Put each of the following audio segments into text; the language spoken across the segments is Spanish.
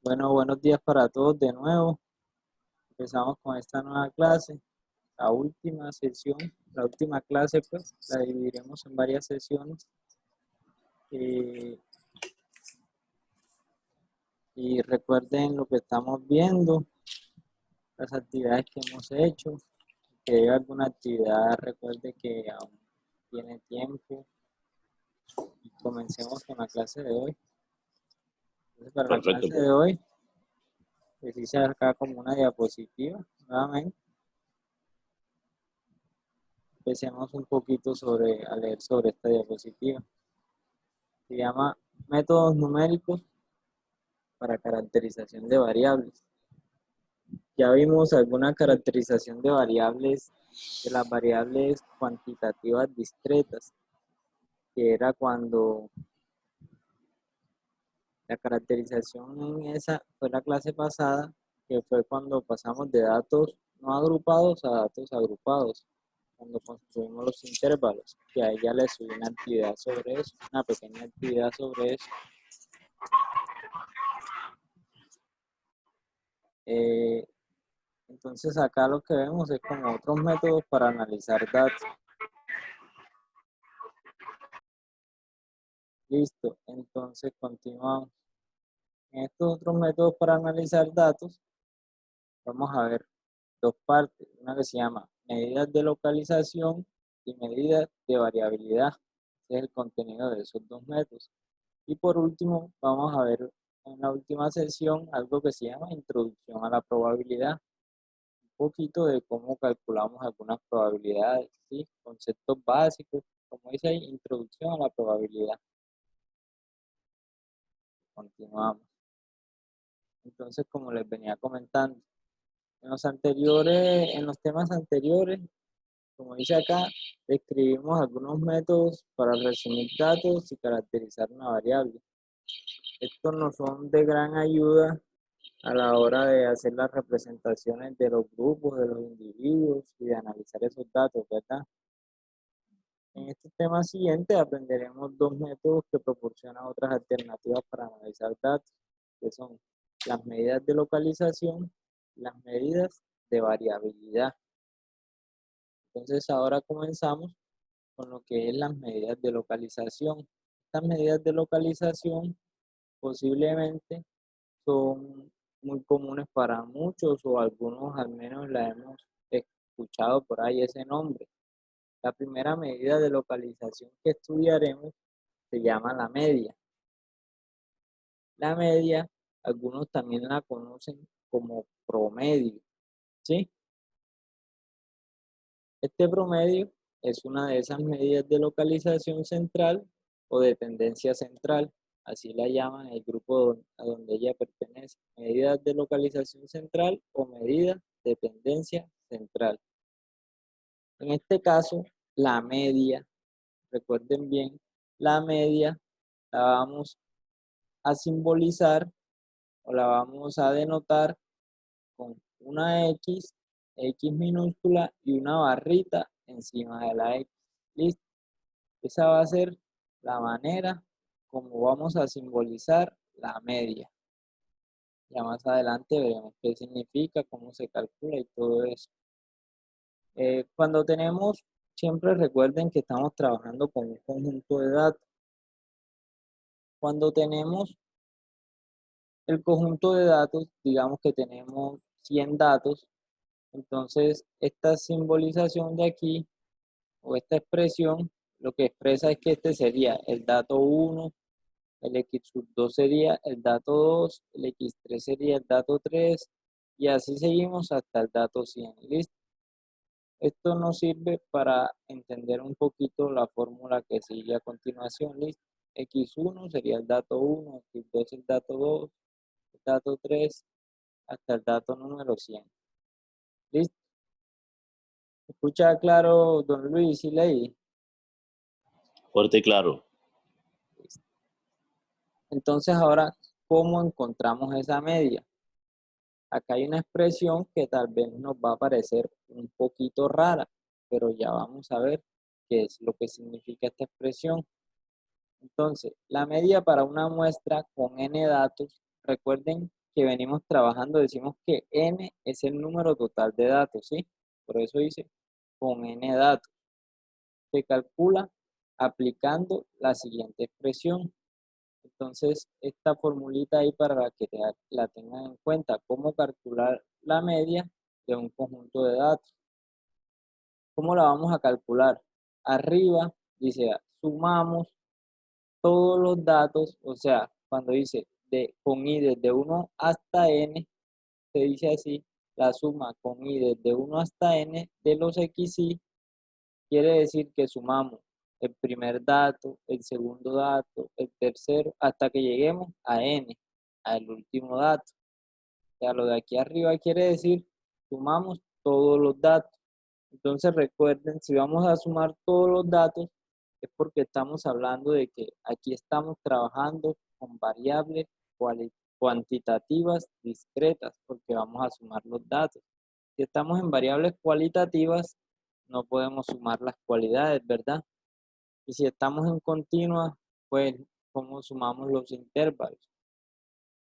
Bueno, buenos días para todos de nuevo. Empezamos con esta nueva clase, la última sesión, la última clase, pues la dividiremos en varias sesiones. Y recuerden lo que estamos viendo, las actividades que hemos hecho. Que hay alguna actividad, recuerde que aún tiene tiempo. Y comencemos con la clase de hoy. Entonces, para la Perfecto, clase de hoy, les hice acá como una diapositiva, nuevamente. Empecemos un poquito a leer sobre esta diapositiva. Se llama Métodos numéricos para caracterización de variables. Ya vimos alguna caracterización de variables, de las variables cuantitativas discretas, que era cuando la caracterización en esa fue la clase pasada, que fue cuando pasamos de datos no agrupados a datos agrupados, cuando construimos los intervalos, que a ella le subí una actividad sobre eso, una pequeña actividad sobre eso. Entonces acá lo que vemos es como otros métodos para analizar datos. Listo, entonces continuamos. En estos otros métodos para analizar datos, vamos a ver dos partes. Una que se llama medidas de localización y medidas de variabilidad. Ese es el contenido de esos dos métodos. Y por último, vamos a ver en la última sesión algo que se llama introducción a la probabilidad. Un poquito de cómo calculamos algunas probabilidades, ¿sí? Conceptos básicos, como dice ahí, introducción a la probabilidad. Continuamos. Entonces, como les venía comentando, en los temas anteriores, como dice acá, describimos algunos métodos para resumir datos y caracterizar una variable. Estos nos son de gran ayuda a la hora de hacer las representaciones de los grupos, de los individuos y de analizar esos datos, ¿verdad? En este tema siguiente aprenderemos dos métodos que proporcionan otras alternativas para analizar datos, que son las medidas de localización y las medidas de variabilidad. Entonces ahora comenzamos con lo que es las medidas de localización. Estas medidas de localización posiblemente son muy comunes para muchos o algunos al menos la hemos escuchado por ahí ese nombre. La primera medida de localización que estudiaremos se llama la media. La media, algunos también la conocen como promedio, ¿sí? Este promedio es una de esas medidas de localización central o de tendencia central, así la llaman el grupo a donde ella pertenece, medidas de localización central o medidas de tendencia central. En este caso, la media, recuerden bien, la media la vamos a simbolizar o la vamos a denotar con una X minúscula y una barrita encima de la X. ¿Listo? Esa va a ser la manera como vamos a simbolizar la media. Ya más adelante veremos qué significa, cómo se calcula y todo eso. Cuando tenemos, siempre recuerden que estamos trabajando con un conjunto de datos. Cuando tenemos el conjunto de datos, digamos que tenemos 100 datos, entonces esta simbolización de aquí o esta expresión lo que expresa es que este sería el dato 1, el x2 sería el dato 2, el x3 sería el dato 3 y así seguimos hasta el dato 100. ¿Listo? Esto nos sirve para entender un poquito la fórmula que sigue a continuación. ¿Listo? X1 sería el dato 1, X2 el dato 2, el dato 3 hasta el dato número 100. ¿Listo? ¿Escucha claro, don Luis y Ley? fuerte y claro. Entonces ahora, ¿cómo encontramos esa media? Acá hay una expresión que tal vez nos va a parecer un poquito rara, pero ya vamos a ver qué es lo que significa esta expresión. Entonces, la media para una muestra con n datos, recuerden que venimos trabajando decimos que n es el número total de datos, ¿sí? Por eso dice con n datos. Se calcula aplicando la siguiente expresión. Entonces, esta formulita ahí para que la tengan en cuenta, cómo calcular la media de un conjunto de datos. ¿Cómo la vamos a calcular? Arriba dice, sumamos todos los datos, o sea, cuando dice con i desde 1 hasta n, se dice así, la suma con i desde 1 hasta n de los xi, quiere decir que sumamos el primer dato, el segundo dato, el tercero, hasta que lleguemos a n, al último dato. O sea, lo de aquí arriba quiere decir, sumamos todos los datos. Entonces recuerden, si vamos a sumar todos los datos, es porque estamos hablando de que aquí estamos trabajando con variables cuantitativas discretas, porque vamos a sumar los datos. Si estamos en variables cualitativas, no podemos sumar las cualidades, ¿verdad? Y si estamos en continua, pues, ¿cómo sumamos los intervalos?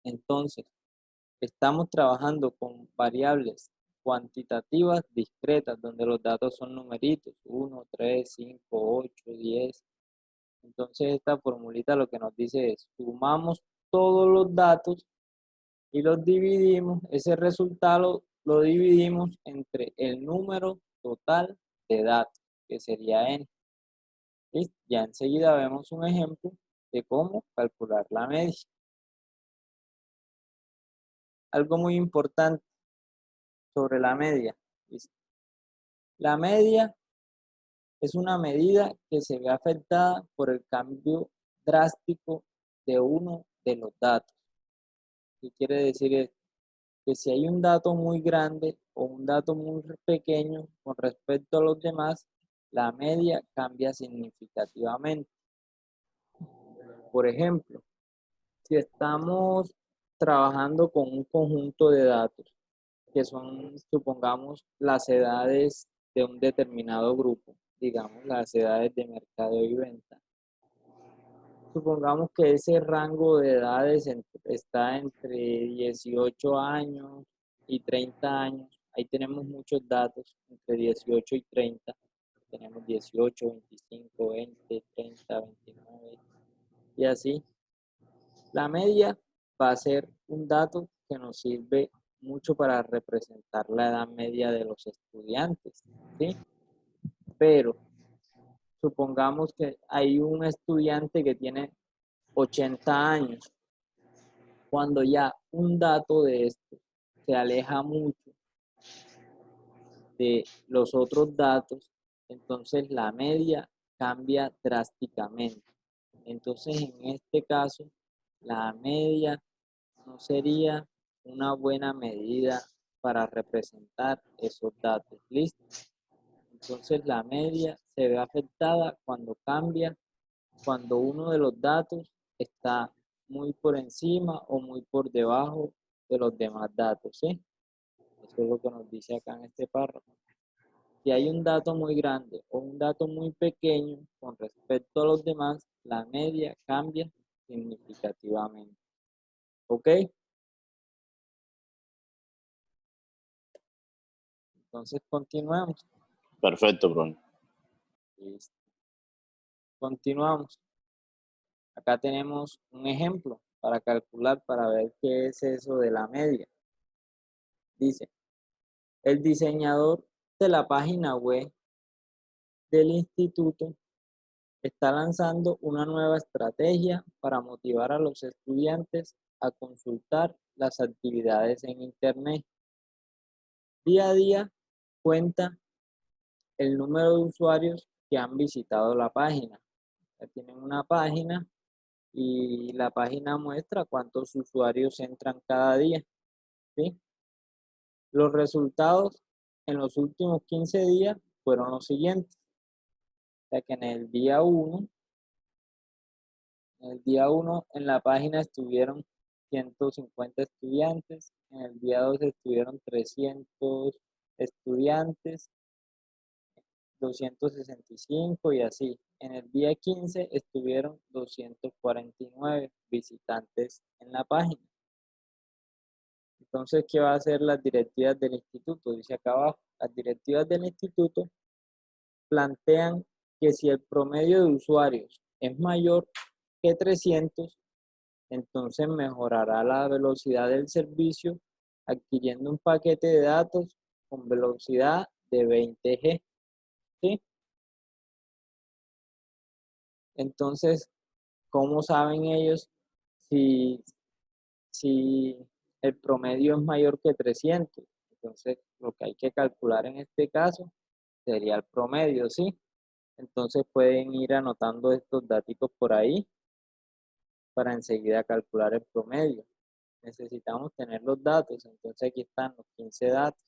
Entonces, estamos trabajando con variables cuantitativas discretas, donde los datos son numeritos, 1, 3, 5, 8, 10. Entonces, esta formulita lo que nos dice es, sumamos todos los datos y los dividimos, ese resultado lo dividimos entre el número total de datos, que sería n. ¿Listo? Ya enseguida vemos un ejemplo de cómo calcular la media. Algo muy importante sobre la media. ¿Listo? La media es una medida que se ve afectada por el cambio drástico de uno de los datos. ¿Qué quiere decir esto? Que si hay un dato muy grande o un dato muy pequeño con respecto a los demás, la media cambia significativamente. Por ejemplo, si estamos trabajando con un conjunto de datos que son, supongamos, las edades de un determinado grupo, digamos, las edades de mercado y venta. Supongamos que ese rango de edades está entre 18 años y 30 años. Ahí tenemos muchos datos, entre 18 y 30. Tenemos 18, 25, 20, 30, 29 y así. La media va a ser un dato que nos sirve mucho para representar la edad media de los estudiantes, ¿sí? Pero supongamos que hay un estudiante que tiene 80 años. Cuando ya un dato de esto se aleja mucho de los otros datos, entonces la media cambia drásticamente. Entonces, en este caso, la media no sería una buena medida para representar esos datos. ¿Listo? Entonces, la media se ve afectada cuando cambia, cuando uno de los datos está muy por encima o muy por debajo de los demás datos, ¿sí? Eso es lo que nos dice acá en este párrafo. Si hay un dato muy grande o un dato muy pequeño con respecto a los demás, la media cambia significativamente. ¿Ok? Entonces continuamos. Perfecto, Bruno. Listo. Continuamos. Acá tenemos un ejemplo para calcular, para ver qué es eso de la media. Dice, el diseñador de la página web del instituto está lanzando una nueva estrategia para motivar a los estudiantes a consultar las actividades en Internet. Día a día cuenta el número de usuarios que han visitado la página. Ya tienen una página y la página muestra cuántos usuarios entran cada día, ¿sí? Los resultados en los últimos 15 días fueron los siguientes. O sea que en el día 1 en la página estuvieron 150 estudiantes, en el día 2 estuvieron 300 estudiantes, 265 y así. En el día 15 estuvieron 249 visitantes en la página. Entonces, ¿qué va a hacer las directivas del instituto? Dice acá abajo, las directivas del instituto plantean que si el promedio de usuarios es mayor que 300, entonces mejorará la velocidad del servicio adquiriendo un paquete de datos con velocidad de 20G. ¿Sí? Entonces, ¿cómo saben ellos si el promedio es mayor que 300? Entonces, lo que hay que calcular en este caso sería el promedio, ¿sí? Entonces pueden ir anotando estos datos por ahí para enseguida calcular el promedio. Necesitamos tener los datos, entonces aquí están los 15 datos.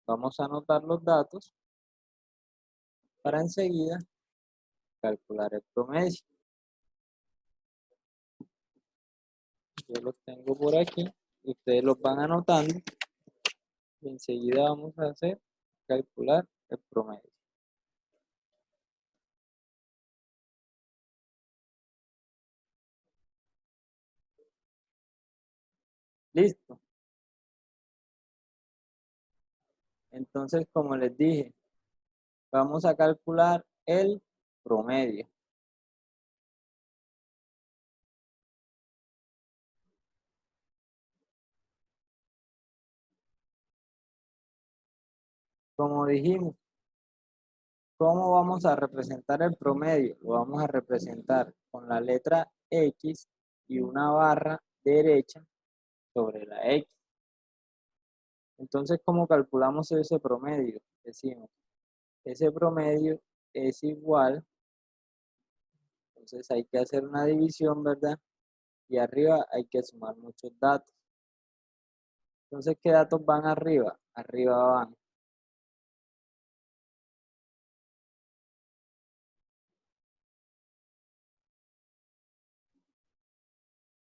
Vamos a anotar los datos para enseguida calcular el promedio. Yo los tengo por aquí, ustedes los van anotando y enseguida vamos a hacer calcular el promedio. Listo. Entonces, como les dije, vamos a calcular el promedio. Como dijimos, ¿cómo vamos a representar el promedio? Lo vamos a representar con la letra X y una barra derecha sobre la X. Entonces, ¿cómo calculamos ese promedio? Decimos, ese promedio es igual, entonces hay que hacer una división, ¿verdad? Y arriba hay que sumar muchos datos. Entonces, ¿qué datos van arriba? Arriba van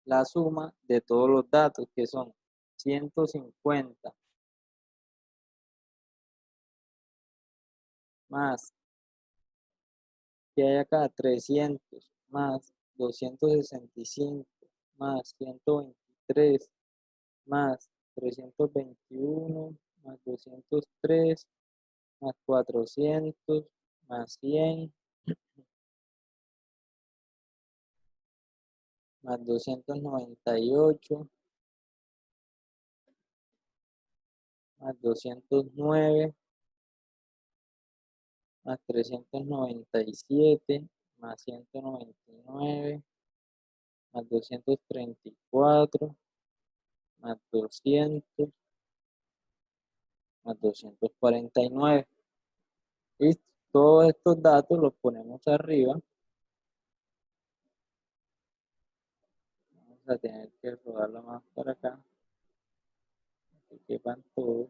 la suma de todos los datos, que son 150 más, que hay acá 300 más 265 más 123 más 321 más 203 más 400 más 100 más 298 más 209 más 397 más 199 más 234 más 200 más 249. Listo. Todos estos datos los ponemos arriba. Vamos a tener que rodarlo más para acá, que quepan todos.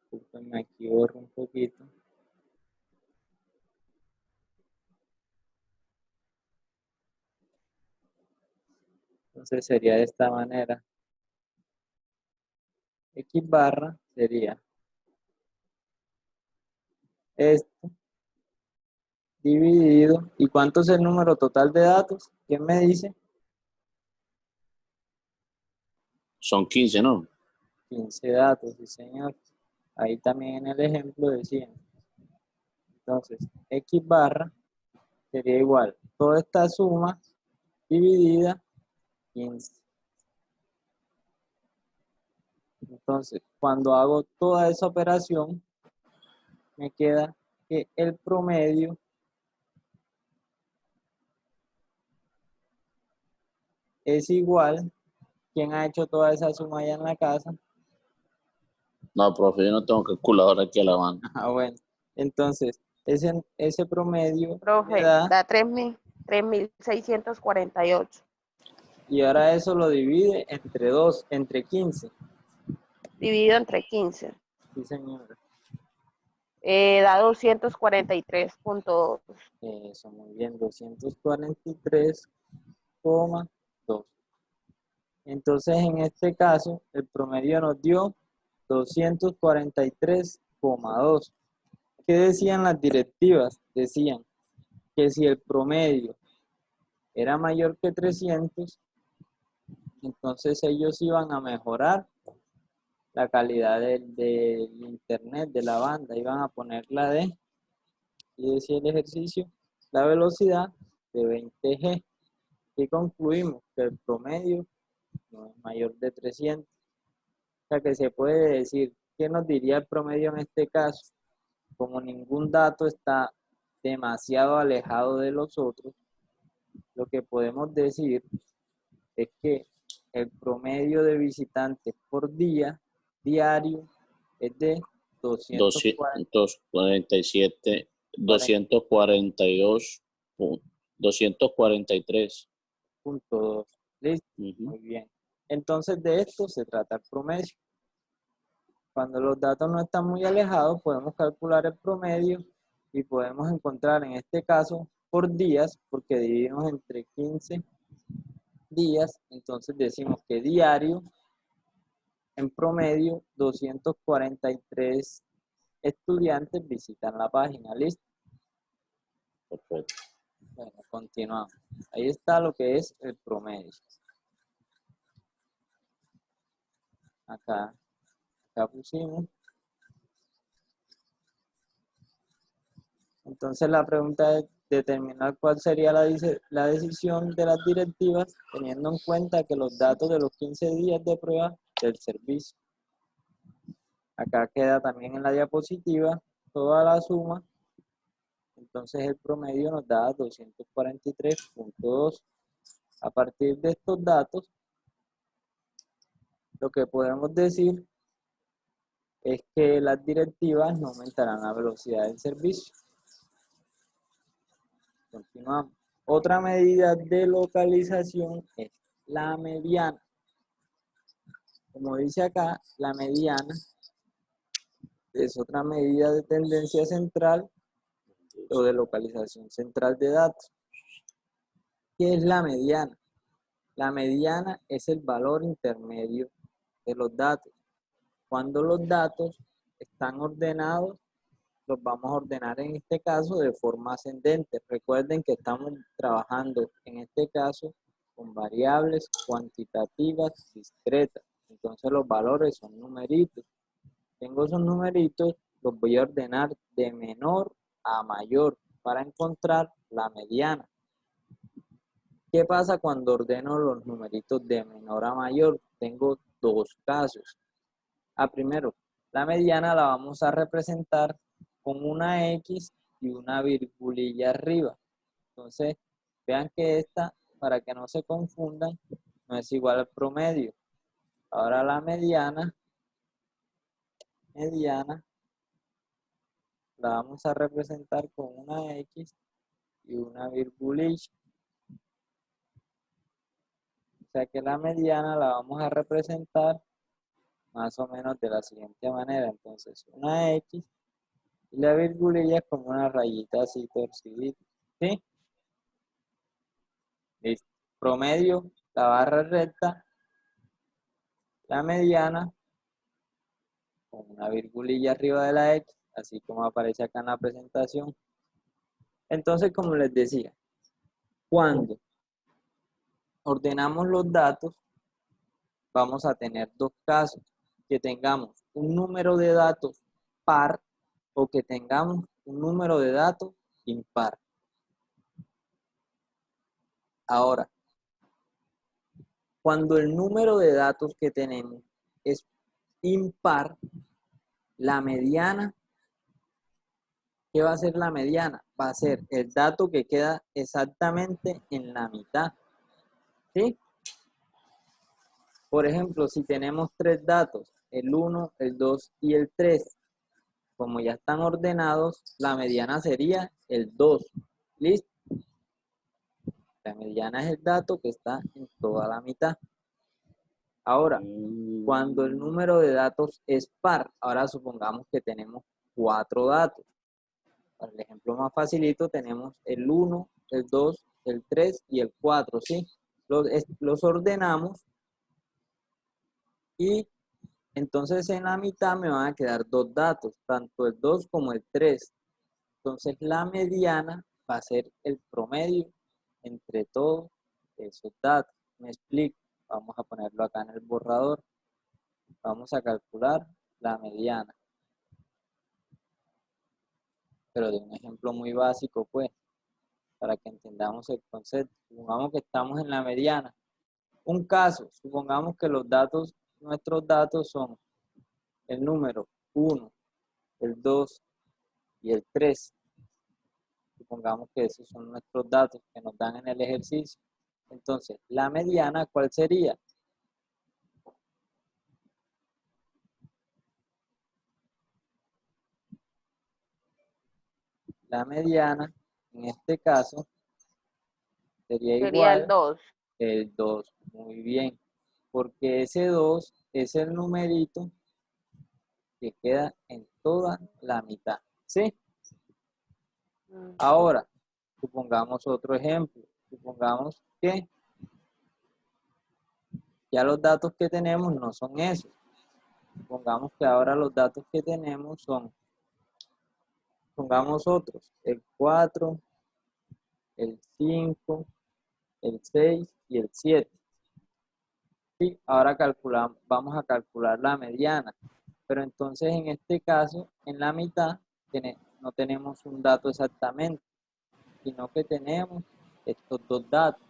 Disculpenme, aquí borro un poquito. Entonces sería de esta manera. X barra sería esto dividido. ¿Y cuánto es el número total de datos? ¿Quién me dice? Son 15, ¿no? 15 datos, sí señor. Ahí también en el ejemplo decían. Entonces, X barra sería igual. Toda esta suma dividida 15. Entonces, cuando hago toda esa operación, me queda que el promedio es igual. ¿Quién ha hecho toda esa suma allá en la casa? No, profe, yo no tengo calculadora aquí a la mano. Ah, bueno. Entonces, ese promedio me Profe, da, da 3.648. y ahora eso lo divide entre 2, entre 15. Dividido entre 15. Sí, señora. Da 243.2. Eso, muy bien, 243,2. Entonces, en este caso, el promedio nos dio 243,2. ¿Qué decían las directivas? Decían que si el promedio era mayor que 300, entonces ellos iban a mejorar la calidad del internet, de la banda, iban a ponerla y decía el ejercicio, la velocidad de 20G. Y concluimos que el promedio no es mayor de 300. O sea que se puede decir, ¿qué nos diría el promedio en este caso? Como ningún dato está demasiado alejado de los otros, lo que podemos decir es que el promedio de visitantes por día, diario, es de 247, 242, 243. 2.2. ¿Listo? Muy bien. Entonces de esto se trata el promedio. Cuando los datos no están muy alejados, podemos calcular el promedio y podemos encontrar en este caso por días, porque dividimos entre 15 días, entonces decimos que diario, en promedio, 243 estudiantes visitan la página. ¿Listo? Perfecto. Bueno, continuamos. Ahí está lo que es el promedio. Acá pusimos. Entonces la pregunta es determinar cuál sería la decisión de las directivas teniendo en cuenta que los datos de los 15 días de prueba del servicio. Acá queda también en la diapositiva toda la suma. Entonces el promedio nos da 243.2. A partir de estos datos, lo que podemos decir es que las directivas no aumentarán la velocidad del servicio. Continuamos. Otra medida de localización es la mediana. Como dice acá, la mediana es otra medida de tendencia central o de localización central de datos. ¿Qué es la mediana? La mediana es el valor intermedio de los datos. Cuando los datos están ordenados, los vamos a ordenar en este caso de forma ascendente. Recuerden que estamos trabajando en este caso con variables cuantitativas discretas. Entonces los valores son numeritos. Tengo esos numeritos, los voy a ordenar de menor a mayor para encontrar la mediana. ¿Qué pasa cuando ordeno los numeritos de menor a mayor? Tengo dos casos. Primero, la mediana la vamos a representar con una X y una virgulilla arriba. Entonces, vean que esta, para que no se confundan, no es igual al promedio. Ahora la mediana la vamos a representar con una X y una virgulilla. O sea que la mediana la vamos a representar más o menos de la siguiente manera. Entonces, una X y la virgulilla es como una rayita así torcidita. ¿Sí? Listo. Promedio, la barra recta, la mediana, con una virgulilla arriba de la X, así como aparece acá en la presentación. Entonces, como les decía, cuando ordenamos los datos, vamos a tener dos casos, que tengamos un número de datos par o que tengamos un número de datos impar. Ahora, cuando el número de datos que tenemos es impar, la mediana, ¿qué va a ser la mediana? Va a ser el dato que queda exactamente en la mitad. ¿Sí? Por ejemplo, si tenemos tres datos, el 1, el 2 y el 3, como ya están ordenados, la mediana sería el 2. ¿Listo? La mediana es el dato que está en toda la mitad. Ahora, cuando el número de datos es par, ahora supongamos que tenemos 4 datos. Para el ejemplo más facilito, tenemos el 1, el 2, el 3 y el 4, ¿sí? Los ordenamos y entonces en la mitad me van a quedar dos datos, tanto el 2 como el 3. Entonces la mediana va a ser el promedio entre todos esos datos. Me explico. Vamos a ponerlo acá en el borrador. Vamos a calcular la mediana. Pero de un ejemplo muy básico, pues, para que entendamos el concepto. Supongamos que estamos en la mediana. Un caso, supongamos que los datos, nuestros datos son el número 1, el 2 y el 3. Supongamos que esos son nuestros datos que nos dan en el ejercicio. Entonces, la mediana, ¿cuál sería? La mediana, en este caso, sería Sería el igual 2. el 2. Muy bien. Porque ese 2 es el numerito que queda en toda la mitad. ¿Sí? Ahora, supongamos otro ejemplo. Supongamos que ya los datos que tenemos no son esos. Supongamos que ahora los datos que tenemos son, pongamos otros, el 4, el 5, el 6 y el 7. ¿Sí? Ahora vamos a calcular la mediana. Pero entonces en este caso, en la mitad, no tenemos un dato exactamente, sino que tenemos estos dos datos.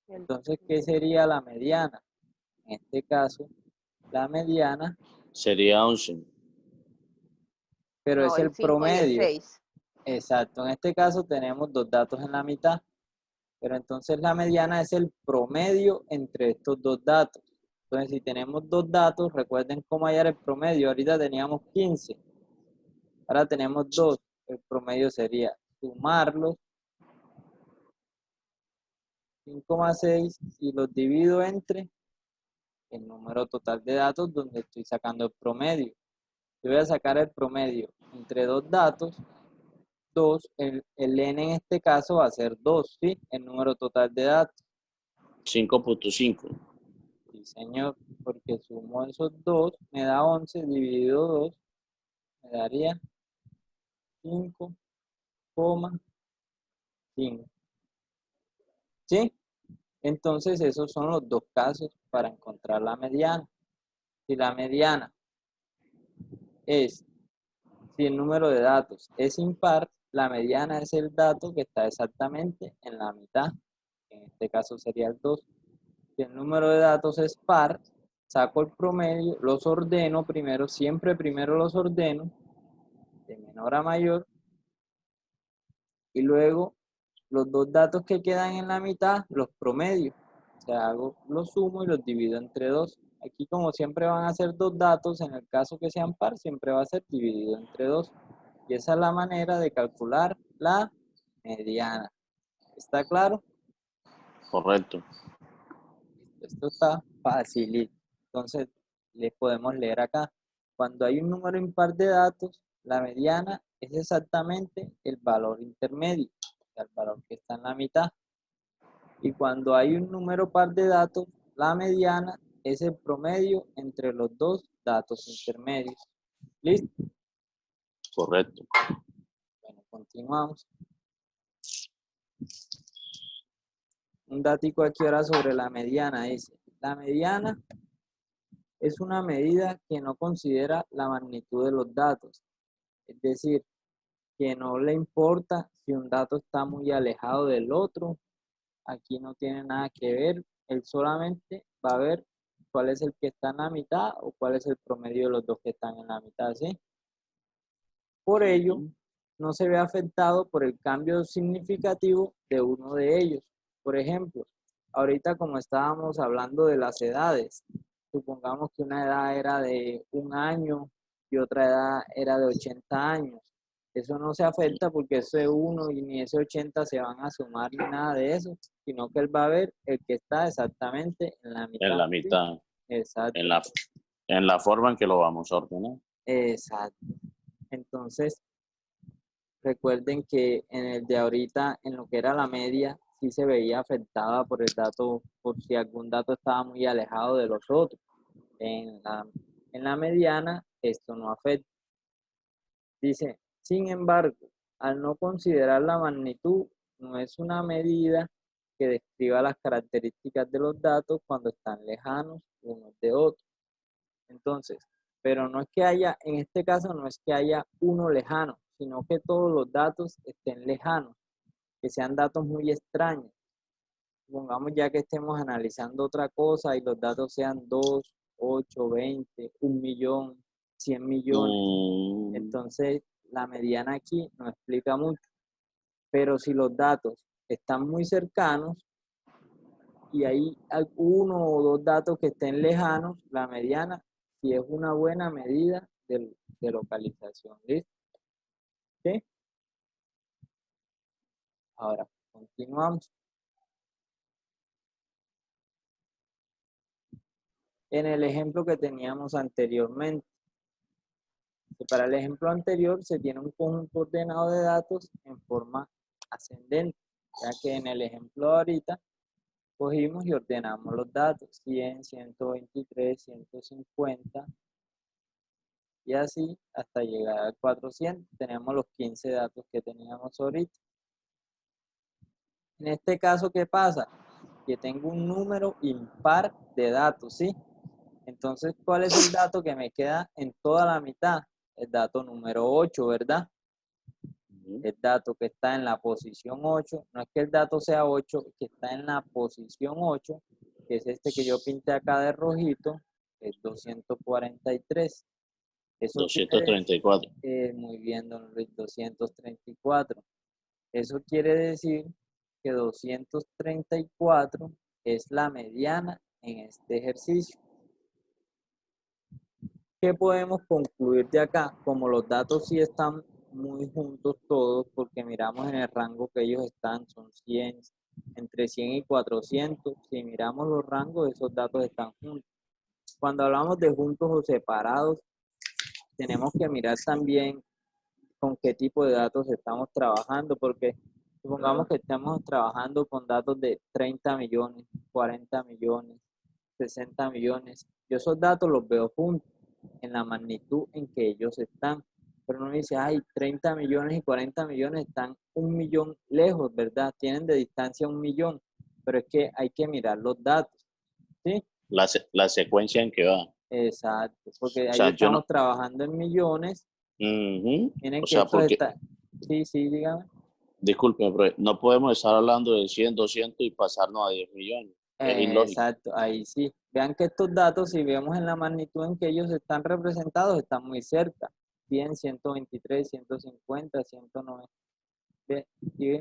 Entonces, ¿qué sería la mediana? En este caso, la mediana, Sería 11. pero No, es el el 5 y el promedio. 6. Exacto, en este caso tenemos dos datos en la mitad, pero entonces la mediana es el promedio entre estos dos datos. Entonces, si tenemos dos datos, recuerden cómo hallar el promedio. Ahorita teníamos 15, ahora tenemos 2. El promedio sería sumarlos, 5,6, y los divido entre el número total de datos donde estoy sacando el promedio. Yo voy a sacar el promedio entre dos datos. 2, el n en este caso va a ser 2, ¿sí? El número total de datos. 5.5. Sí, señor, porque sumo esos 2, me da 11, dividido 2, me daría 5,5. ¿Sí? Entonces, esos son los dos casos para encontrar la mediana. Si la mediana es, si el número de datos es impar, la mediana es el dato que está exactamente en la mitad. En este caso sería el 2. Si el número de datos es par, saco el promedio, los ordeno primero, siempre primero los ordeno, de menor a mayor, y luego los dos datos que quedan en la mitad los promedio. O sea, los sumo y los divido entre 2. Aquí, como siempre van a ser dos datos, en el caso que sean par, siempre va a ser dividido entre 2. Y esa es la manera de calcular la mediana. ¿Está claro? Correcto. Esto está facilito. Entonces, le podemos leer acá. Cuando hay un número impar de datos, la mediana es exactamente el valor intermedio, o sea, el valor que está en la mitad. Y cuando hay un número par de datos, la mediana es el promedio entre los dos datos intermedios. ¿Listo? Correcto. Bueno, continuamos. Un datico aquí ahora sobre la mediana dice, la mediana es una medida que no considera la magnitud de los datos, es decir, que no le importa si un dato está muy alejado del otro, aquí no tiene nada que ver, él solamente va a ver cuál es el que está en la mitad o cuál es el promedio de los dos que están en la mitad, ¿sí? Por ello, no se ve afectado por el cambio significativo de uno de ellos. Por ejemplo, ahorita como estábamos hablando de las edades, supongamos que una edad era de 1 año y otra edad era de 80 años. Eso no se afecta porque ese 1 y ni ese 80 se van a sumar ni nada de eso, sino que él va a ver el que está exactamente en la mitad. En la ¿Sí? mitad. Exacto. En la forma en que lo vamos a ordenar. Exacto. Entonces, recuerden que en el de ahorita, en lo que era la media, sí se veía afectada por el dato, por si algún dato estaba muy alejado de los otros. En la mediana, esto no afecta. Dice, sin embargo, al no considerar la magnitud, no es una medida que describa las características de los datos cuando están lejanos unos de otros. Entonces, pero no es que haya, en este caso no es que haya uno lejano, sino que todos los datos estén lejanos, que sean datos muy extraños. Supongamos ya que estemos analizando otra cosa y los datos sean 2, 8, 20, 1 millón, 100 millones. Entonces, la mediana aquí no explica mucho. Pero si los datos están muy cercanos y hay uno o dos datos que estén lejanos, la mediana sí es una buena medida de localización. ¿Listo? ¿Sí? Ahora, continuamos. En el ejemplo que teníamos anteriormente. Para el ejemplo anterior se tiene un conjunto ordenado de datos en forma ascendente, ya que en el ejemplo de ahorita cogimos y ordenamos los datos, 100, 123, 150, y así hasta llegar al 400. Tenemos los 15 datos que teníamos ahorita. En este caso, ¿qué pasa? Que tengo un número impar de datos, ¿sí? Entonces, ¿cuál es el dato que me queda en toda la mitad? El dato número 8, ¿verdad? El dato que está en la posición 8, no es que el dato sea 8, es que está en la posición 8, que es este que yo pinté acá de rojito, es 243. Eso 234. muy bien, don Luis, 234. Eso quiere decir que 234 es la mediana en este ejercicio. ¿Qué podemos concluir de acá? Como los datos sí están muy juntos todos, porque miramos en el rango que ellos están, son 100, entre 100 y 400. Si miramos los rangos, esos datos están juntos. Cuando hablamos de juntos o separados, tenemos que mirar también con qué tipo de datos estamos trabajando, porque supongamos que estamos trabajando con datos de 30 millones, 40 millones, 60 millones. Yo esos datos los veo juntos en la magnitud en que ellos están. Pero uno dice, ay, 30 millones y 40 millones están 1 millón lejos, ¿verdad? Tienen de distancia 1 millón, pero es que hay que mirar los datos, ¿sí? La secuencia en que va. Exacto, porque O ahí sea, yo estamos no. trabajando en millones. Miren O que sea, esto porque, está... Sí, sí, dígame. disculpe, pero no podemos estar hablando de 100, 200 y pasarnos a 10 millones. Es ilógico. Exacto, ahí sí. Vean que estos datos, si vemos en la magnitud en que ellos están representados, están muy cerca. 100, 123, 150, 190.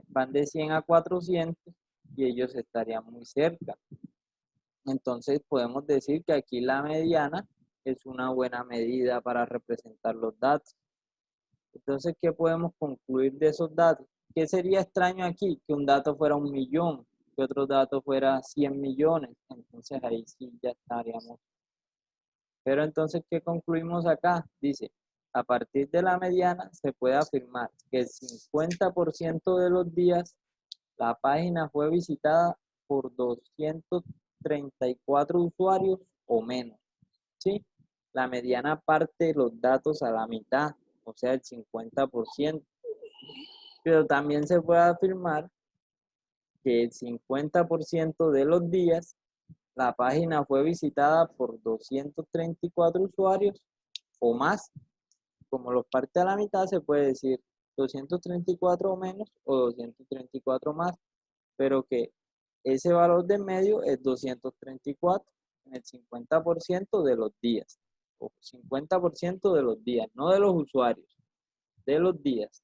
Van de 100 a 400 y ellos estarían muy cerca. Entonces podemos decir que aquí la mediana es una buena medida para representar los datos. Entonces, ¿qué podemos concluir de esos datos? ¿Qué sería extraño aquí? Que un dato fuera 1 millón, que otro dato fuera 100 millones. Entonces ahí sí ya estaríamos. Pero entonces, ¿qué concluimos acá? Dice, a partir de la mediana se puede afirmar que el 50% de los días la página fue visitada por 234 usuarios o menos. ¿Sí? La mediana parte los datos a la mitad, o sea, el 50%. Pero también se puede afirmar que el 50% de los días la página fue visitada por 234 usuarios o más. Como los parte a la mitad, se puede decir 234 o menos o 234 más, pero que ese valor de medio es 234 en el 50% de los días, o 50% de los días, no de los usuarios, de los días.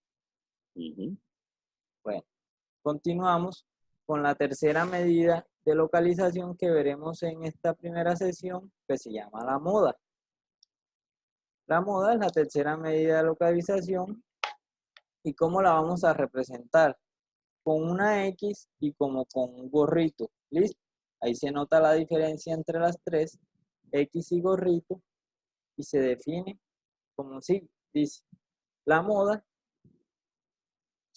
Bueno, continuamos con la tercera medida de localización que veremos en esta primera sesión, que se llama la moda. La moda es la tercera medida de localización. ¿Y cómo la vamos a representar? Con una X y como con un gorrito. ¿Listo? Ahí se nota la diferencia entre las tres, X y gorrito, y se define como si dice, la moda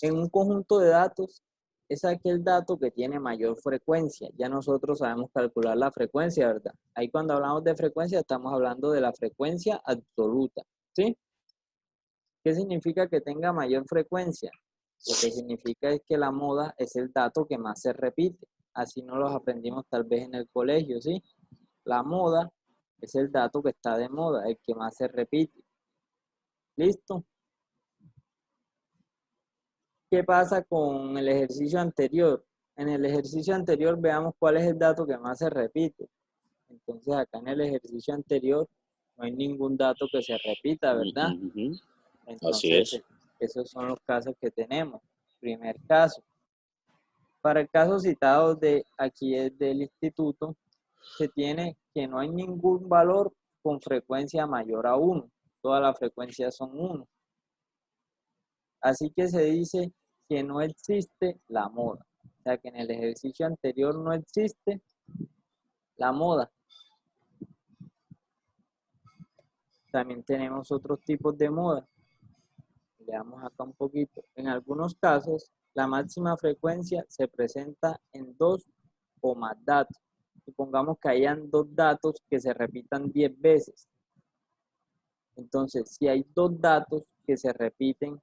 en un conjunto de datos es aquel dato que tiene mayor frecuencia. Ya nosotros sabemos calcular la frecuencia, ¿verdad? Ahí cuando hablamos de frecuencia estamos hablando de la frecuencia absoluta, ¿sí? ¿Qué significa que tenga mayor frecuencia? Lo que significa es que la moda es el dato que más se repite. así no los aprendimos tal vez en el colegio, ¿sí? La moda es el dato que está de moda, el que más se repite. ¿Listo? ¿Qué pasa con el ejercicio anterior? En el ejercicio anterior veamos cuál es el dato que más se repite. Entonces acá en el ejercicio anterior no hay ningún dato que se repita, ¿verdad? Ujú. Así Entonces es. esos son los casos que tenemos. Primer caso. Para el caso citado de aquí es del instituto, se tiene que no hay ningún valor con frecuencia mayor a 1. Todas las frecuencias son 1. Así que se dice que no existe la moda. O sea que en el ejercicio anterior no existe la moda. También tenemos otros tipos de moda. Veamos acá un poquito. En algunos casos, la máxima frecuencia se presenta en 2 o más datos. Supongamos que hayan 2 datos que se repitan 10 veces. Entonces, si hay 2 datos que se repiten,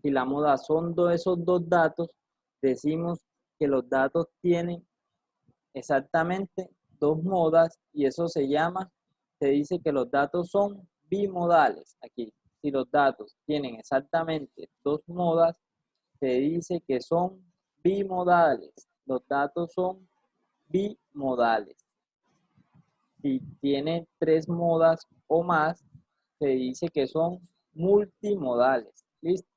si la moda son esos 2 datos, decimos que los datos tienen exactamente 2 modas y eso se dice que los datos son bimodales. Aquí, si los datos tienen exactamente 2 modas, se dice que son bimodales. Los datos son bimodales. Si tiene 3 modas o más, se dice que son multimodales. ¿Listo?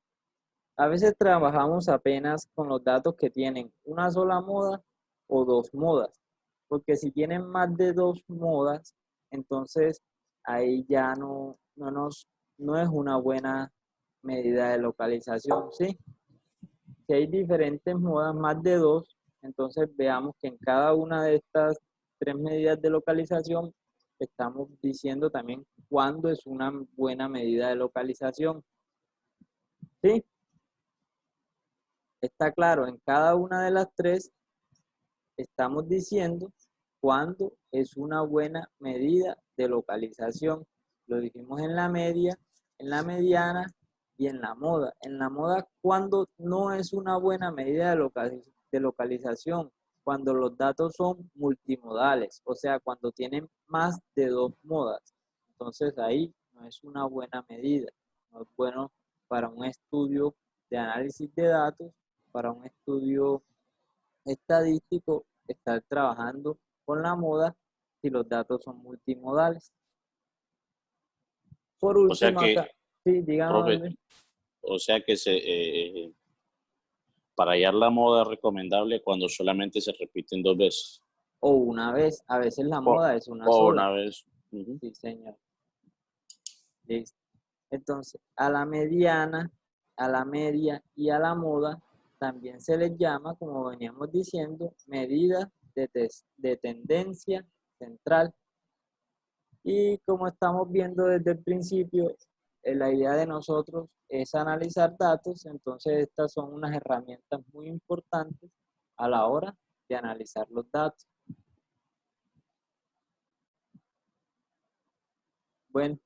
A veces trabajamos apenas con los datos que tienen una sola moda o 2 modas, porque si tienen más de 2 modas, entonces ahí ya no es una buena medida de localización, ¿sí? Si hay diferentes modas, más de 2, entonces veamos que en cada una de estas 3 medidas de localización estamos diciendo también cuándo es una buena medida de localización, ¿sí? Está claro, en cada una de las 3 estamos diciendo cuándo es una buena medida de localización. Lo dijimos en la media, en la mediana y en la moda. En la moda, cuando no es una buena medida de localización, cuando los datos son multimodales, o sea, cuando tienen más de 2 modas. Entonces ahí no es una buena medida, no es bueno para un estudio de análisis de datos, para un estudio estadístico, estar trabajando con la moda si los datos son multimodales. Por O sea último, que, acá, sí, díganos, profe, o sea que para hallar la moda es recomendable cuando solamente se repiten 2 veces. o una vez, a veces la O, moda es una o sola. una vez. Ujú. Sí, señor. Listo. Entonces, a la mediana, a la media y a la moda también se les llama, como veníamos diciendo, medidas de tendencia central. Y como estamos viendo desde el principio, la idea de nosotros es analizar datos, entonces estas son unas herramientas muy importantes a la hora de analizar los datos. Bueno.